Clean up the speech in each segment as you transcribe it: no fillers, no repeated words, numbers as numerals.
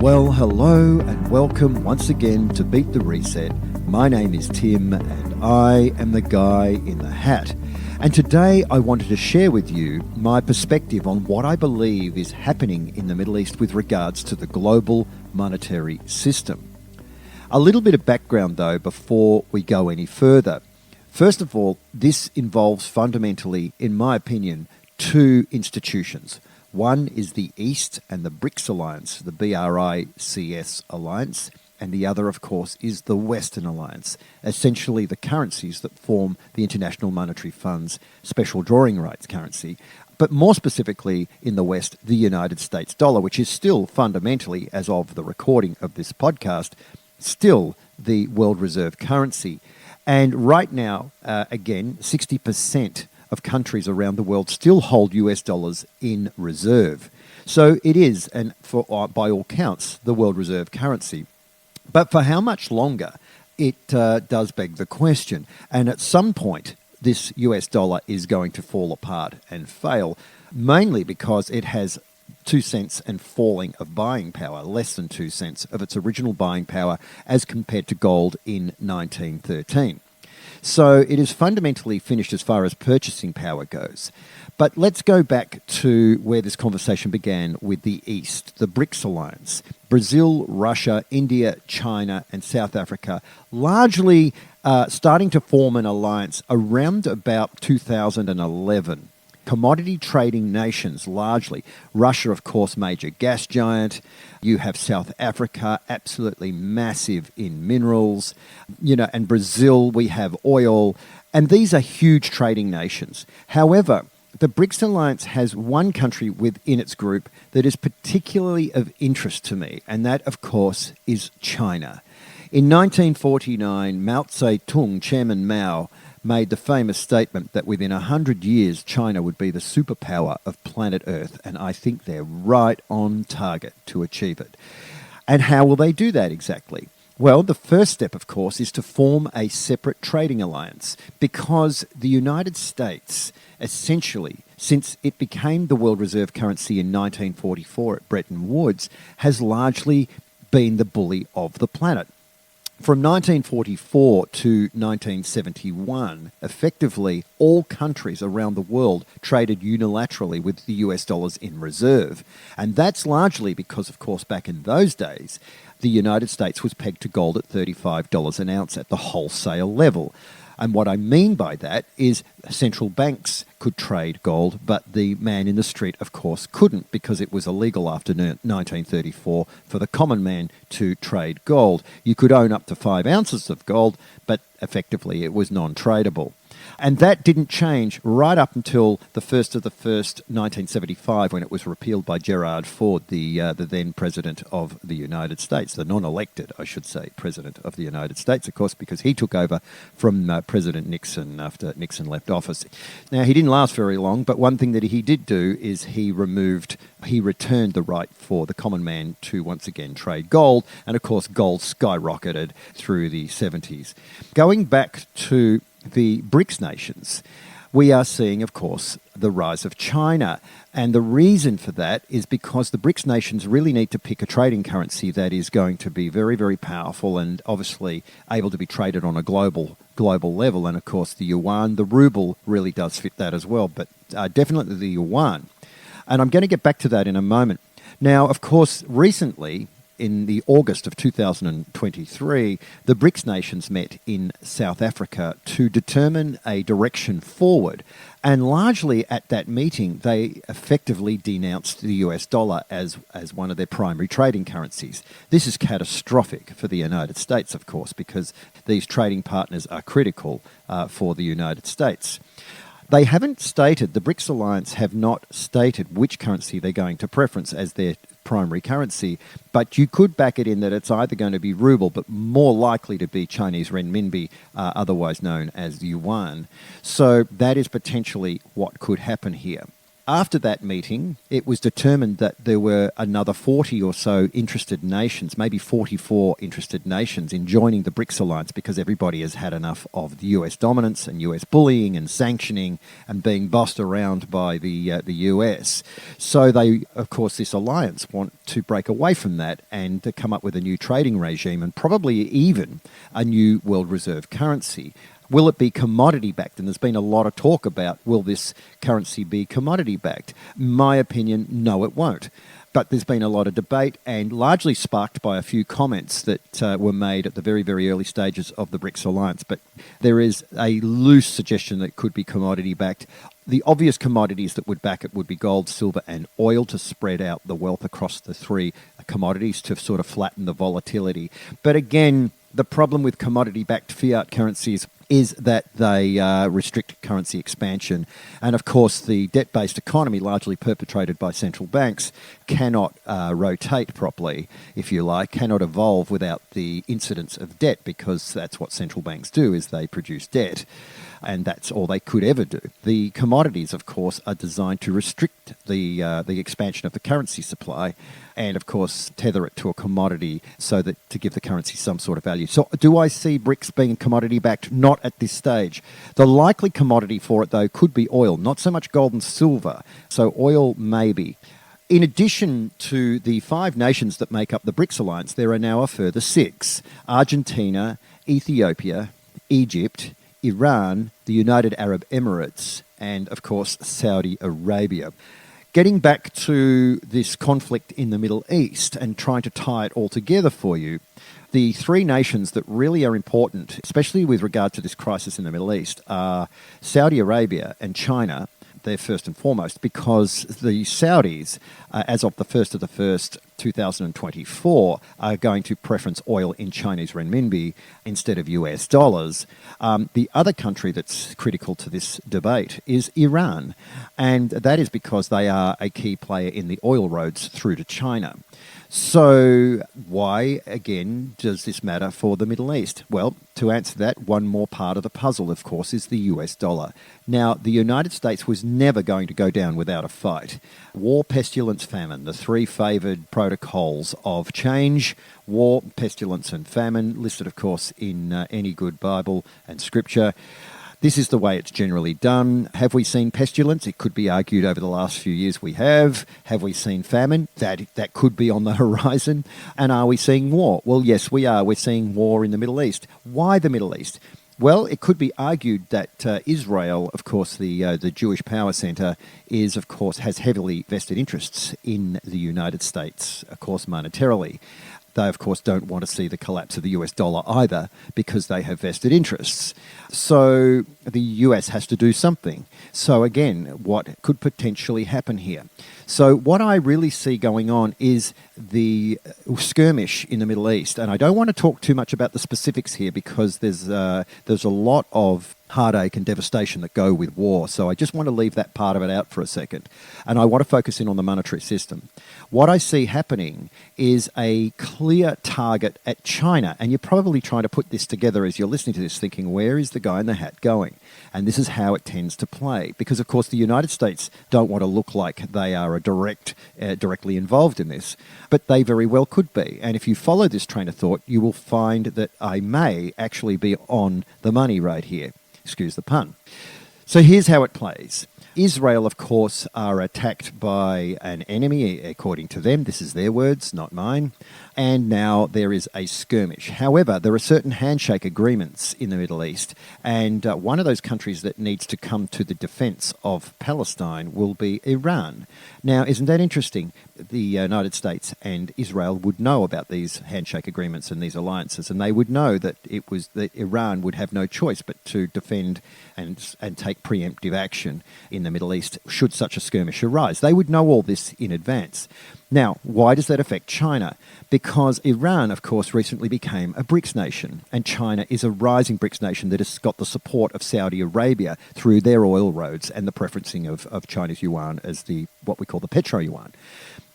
Well, hello and welcome once again to Beat the Reset. My name is Tim and I am the guy in the hat. And today I wanted to share with you my perspective on what I believe is happening in the Middle East with regards to the global monetary system. A little bit of background though before we go any further. First of all, this involves fundamentally, in my opinion, two institutions. One is the East and the BRICS Alliance, the BRICS Alliance, and the other, of course, is the Western Alliance, essentially the currencies that form the International Monetary Fund's special drawing rights currency, but more specifically in the West, the United States dollar, which is still fundamentally, as of the recording of this podcast, still the world reserve currency. And right now, again, 60% of countries around the world still hold US dollars in reserve. So it is, and by all counts, the world reserve currency. But for how much longer? It does beg the question. And at some point, this US dollar is going to fall apart and fail, mainly because it has 2 cents and falling of buying power, less than 2 cents of its original buying power as compared to gold in 1913. So it is fundamentally finished as far as purchasing power goes. But let's go back to where this conversation began with the East, the BRICS Alliance. Brazil, Russia, India, China, and South Africa largely starting to form an alliance around about 2011. Commodity trading nations, largely. Russia, of course, major gas giant. You have South Africa, absolutely massive in minerals. And Brazil, we have oil. And these are huge trading nations. However, the BRICS Alliance has one country within its group that is particularly of interest to me, and that, of course, is China. In 1949, Mao Zedong, Chairman Mao, made the famous statement that within 100 years, China would be the superpower of planet Earth, and I think they're right on target to achieve it. And how will they do that exactly? Well, the first step, of course, is to form a separate trading alliance, because the United States, essentially, since it became the world reserve currency in 1944 at Bretton Woods, has largely been the bully of the planet. From 1944 to 1971, effectively, all countries around the world traded unilaterally with the US dollars in reserve. And that's largely because, of course, back in those days, the United States was pegged to gold at $35 an ounce at the wholesale level. And what I mean by that is central banks could trade gold, but the man in the street, of course, couldn't, because it was illegal after 1934 for the common man to trade gold. You could own up to 5 ounces of gold, but effectively it was non-tradable. And that didn't change right up until the 1st of the 1st, 1975, when it was repealed by Gerald Ford, the then President of the United States, the non-elected, I should say, President of the United States, of course, because he took over from President Nixon after Nixon left office. Now, he didn't last very long, but one thing that he did do is he returned the right for the common man to once again trade gold, and of course gold skyrocketed through the 70s. Going back to the BRICS nations, we are seeing, of course, the rise of China. And the reason for that is because the BRICS nations really need to pick a trading currency that is going to be very, very powerful and obviously able to be traded on a global level. And, of course, the yuan, the ruble really does fit that as well, but definitely the yuan. And I'm going to get back to that in a moment. Now, of course, recently, in the August of 2023, the BRICS nations met in South Africa to determine a direction forward. And largely at that meeting, they effectively denounced the US dollar as one of their primary trading currencies. This is catastrophic for the United States, of course, because these trading partners are critical for the United States. They haven't stated, the BRICS Alliance have not stated which currency they're going to preference as their primary currency, but you could back it in that it's either going to be ruble, but more likely to be Chinese renminbi, otherwise known as yuan. So that is potentially what could happen here. After that meeting, it was determined that there were another 40 or so interested nations, maybe 44 interested nations, in joining the BRICS alliance because everybody has had enough of the US dominance and US bullying and sanctioning and being bossed around by the US. So they, of course, this alliance want to break away from that and to come up with a new trading regime and probably even a new world reserve currency. Will it be commodity-backed? And there's been a lot of talk about, will this currency be commodity-backed? My opinion, no, it won't. But there's been a lot of debate and largely sparked by a few comments that were made at the very, very early stages of the BRICS alliance. But there is a loose suggestion that it could be commodity-backed. The obvious commodities that would back it would be gold, silver and oil to spread out the wealth across the three commodities to sort of flatten the volatility. But again, the problem with commodity-backed fiat currencies is that they restrict currency expansion. And of course, the debt-based economy, largely perpetrated by central banks, cannot rotate properly, if you like, cannot evolve without the incidence of debt, because that's what central banks do, is they produce debt. And that's all they could ever do. The commodities, of course, are designed to restrict the expansion of the currency supply and, of course, tether it to a commodity so that to give the currency some sort of value. So do I see BRICS being commodity-backed? Not at this stage. The likely commodity for it, though, could be oil, not so much gold and silver. So oil, maybe. In addition to the 5 nations that make up the BRICS alliance, there are now a further 6. Argentina, Ethiopia, Egypt, Iran, the United Arab Emirates, and, of course, Saudi Arabia. Getting back to this conflict in the Middle East and trying to tie it all together for you, the 3 nations that really are important, especially with regard to this crisis in the Middle East, are Saudi Arabia and China. They're first and foremost because the Saudis, as of the 1st of the 1st, 2024, are going to preference oil in Chinese renminbi instead of US dollars. The other country that's critical to this debate is Iran, and that is because they are a key player in the oil roads through to China. So why, again, does this matter for the Middle East? Well, to answer that, one more part of the puzzle, of course, is the US dollar. Now, the United States was never going to go down without a fight. War, pestilence, famine, the 3 favoured protocols of change. War, pestilence and famine, listed, of course, in any good Bible and scripture. This is the way it's generally done. Have we seen pestilence? It could be argued over the last few years we have. Have we seen famine? That could be on the horizon. And are we seeing war? Well, yes, we are. We're seeing war in the Middle East. Why the Middle East? Well, it could be argued that Israel, of course, the Jewish power center, has heavily vested interests in the United States, of course, monetarily. They, of course, don't want to see the collapse of the US dollar either because they have vested interests. So the US has to do something. So again, what could potentially happen here? So what I really see going on is the skirmish in the Middle East. And I don't want to talk too much about the specifics here because there's a lot of heartache and devastation that go with war. So I just want to leave that part of it out for a second. And I want to focus in on the monetary system. What I see happening is a clear target at China. And you're probably trying to put this together as you're listening to this, thinking, where is the guy in the hat going? And this is how it tends to play. Because, of course, the United States don't want to look like they are directly involved in this. But they very well could be. And if you follow this train of thought, you will find that I may actually be on the money right here. Excuse the pun. So here's how it plays. Israel, of course, are attacked by an enemy, according to them. This is their words, not mine. And now there is a skirmish. However, there are certain handshake agreements in the Middle East, and one of those countries that needs to come to the defense of Palestine will be Iran. Now, isn't that interesting? The United States and Israel would know about these handshake agreements and these alliances, and they would know that Iran would have no choice but to defend and take preemptive action in the Middle East should such a skirmish arise. They would know all this in advance. Now, why does that affect China? Because Iran, of course, recently became a BRICS nation, and China is a rising BRICS nation that has got the support of Saudi Arabia through their oil roads and the preferencing of Chinese yuan as what we call the petro yuan.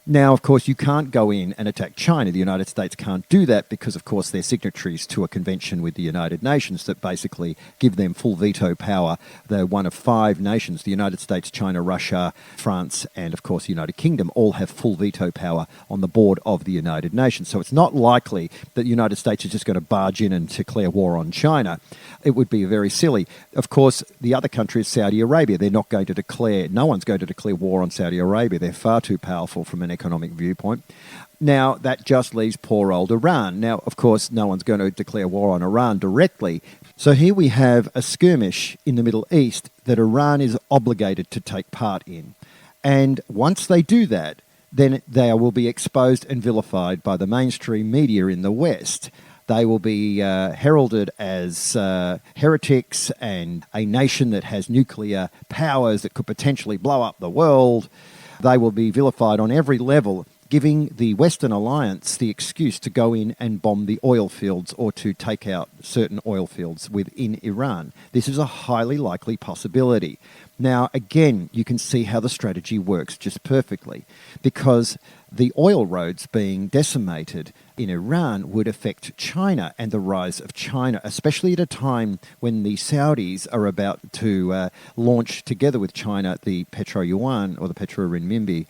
Now, of course, you can't go in and attack China. The United States can't do that because, of course, they're signatories to a convention with the United Nations that basically give them full veto power. They're one of 5 nations, the United States, China, Russia, France, and, of course, the United Kingdom, all have full veto power on the board of the United Nations. So it's not likely that the United States is just going to barge in and declare war on China. It would be very silly. Of course, the other country is Saudi Arabia. They're not going to declare, no one's going to declare war on Saudi Arabia. They're far too powerful from an economic viewpoint. Now, that just leaves poor old Iran. Now, of course, no one's going to declare war on Iran directly. So here we have a skirmish in the Middle East that Iran is obligated to take part in. And once they do that, then they will be exposed and vilified by the mainstream media in the West. They will be heralded as heretics and a nation that has nuclear powers that could potentially blow up the world. They will be vilified on every level, giving the Western Alliance the excuse to go in and bomb the oil fields or to take out certain oil fields within Iran. This is a highly likely possibility. Now, again, you can see how the strategy works just perfectly, because the oil roads being decimated in Iran would affect China and the rise of China, especially at a time when the Saudis are about to launch together with China the petro-yuan or the petro-renminbi.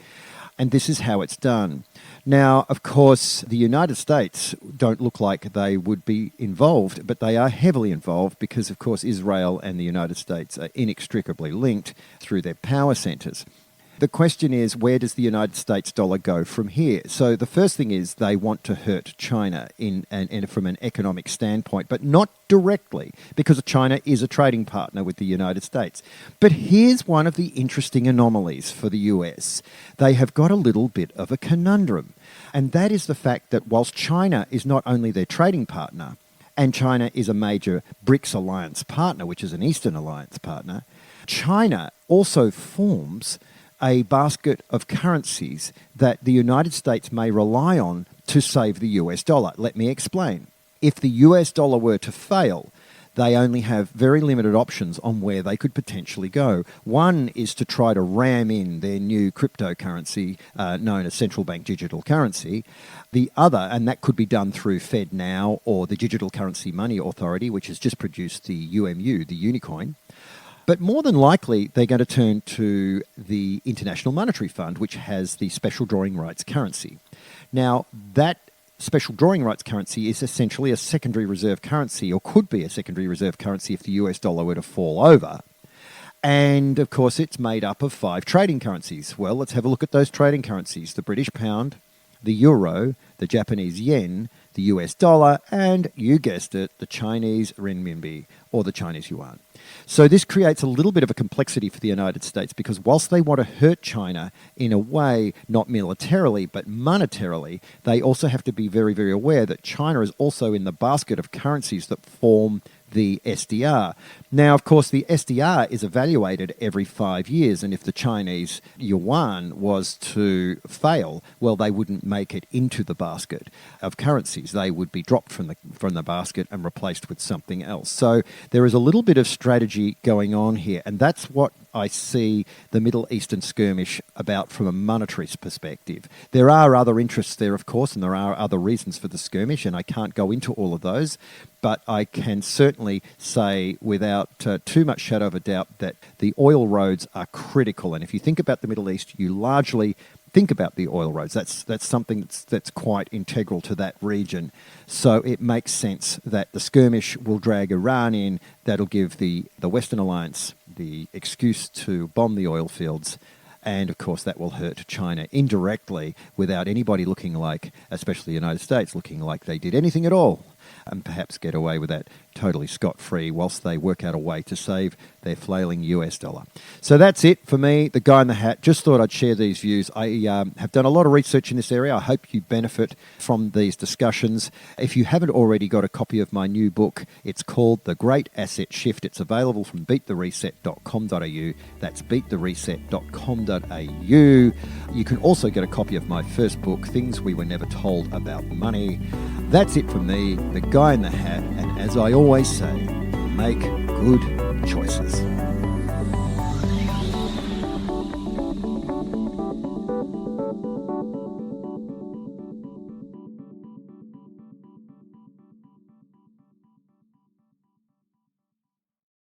And this is how it's done. Now, of course, the United States don't look like they would be involved, but they are heavily involved because, of course, Israel and the United States are inextricably linked through their power centers. The question is, where does the United States dollar go from here? So the first thing is they want to hurt China from an economic standpoint, but not directly, because China is a trading partner with the United States. But here's one of the interesting anomalies for the US. They have got a little bit of a conundrum, and that is the fact that whilst China is not only their trading partner, and China is a major BRICS alliance partner, which is an Eastern alliance partner, China also forms a basket of currencies that the United States may rely on to save the US dollar. Let me explain. If the US dollar were to fail, they only have very limited options on where they could potentially go. One is to try to ram in their new cryptocurrency known as central bank digital currency. The other, and that could be done through FedNow or the Digital Currency Money Authority, which has just produced the UMU, the Unicoin. But more than likely, they're going to turn to the International Monetary Fund, which has the special drawing rights currency. Now, that special drawing rights currency is essentially a secondary reserve currency, or could be a secondary reserve currency if the US dollar were to fall over. And, of course, it's made up of 5 trading currencies. Well, let's have a look at those trading currencies. The British pound, the euro, the Japanese yen, the US dollar, and, you guessed it, the Chinese renminbi, or the Chinese yuan. So this creates a little bit of a complexity for the United States, because whilst they want to hurt China in a way, not militarily, but monetarily, they also have to be very, very aware that China is also in the basket of currencies that form the SDR. Now, of course, the SDR is evaluated every 5 years, and if the Chinese yuan was to fail, well, they wouldn't make it into the basket of currencies. They would be dropped from the basket and replaced with something else. So there is a little bit of strategy going on here, and that's what I see the Middle Eastern skirmish about from a monetary perspective. There are other interests there, of course, and there are other reasons for the skirmish, and I can't go into all of those, but I can certainly say without too much shadow of a doubt that the oil roads are critical. And if you think about the Middle East, you largely think about the oil roads. That's something that's quite integral to that region. So it makes sense that the skirmish will drag Iran in. That'll give the Western Alliance the excuse to bomb the oil fields. And, of course, that will hurt China indirectly without anybody looking like, especially the United States, looking like they did anything at all, and perhaps get away with that totally scot-free whilst they work out a way to save their flailing US dollar. So that's it for me, the guy in the hat. Just thought I'd share these views. I have done a lot of research in this area. I hope you benefit from these discussions. If you haven't already got a copy of my new book, it's called The Great Asset Shift. It's available from beatthereset.com.au. That's beatthereset.com.au. You can also get a copy of my first book, Things We Were Never Told About Money. That's it from me, the guy in the hat, and as I always say, make good choices.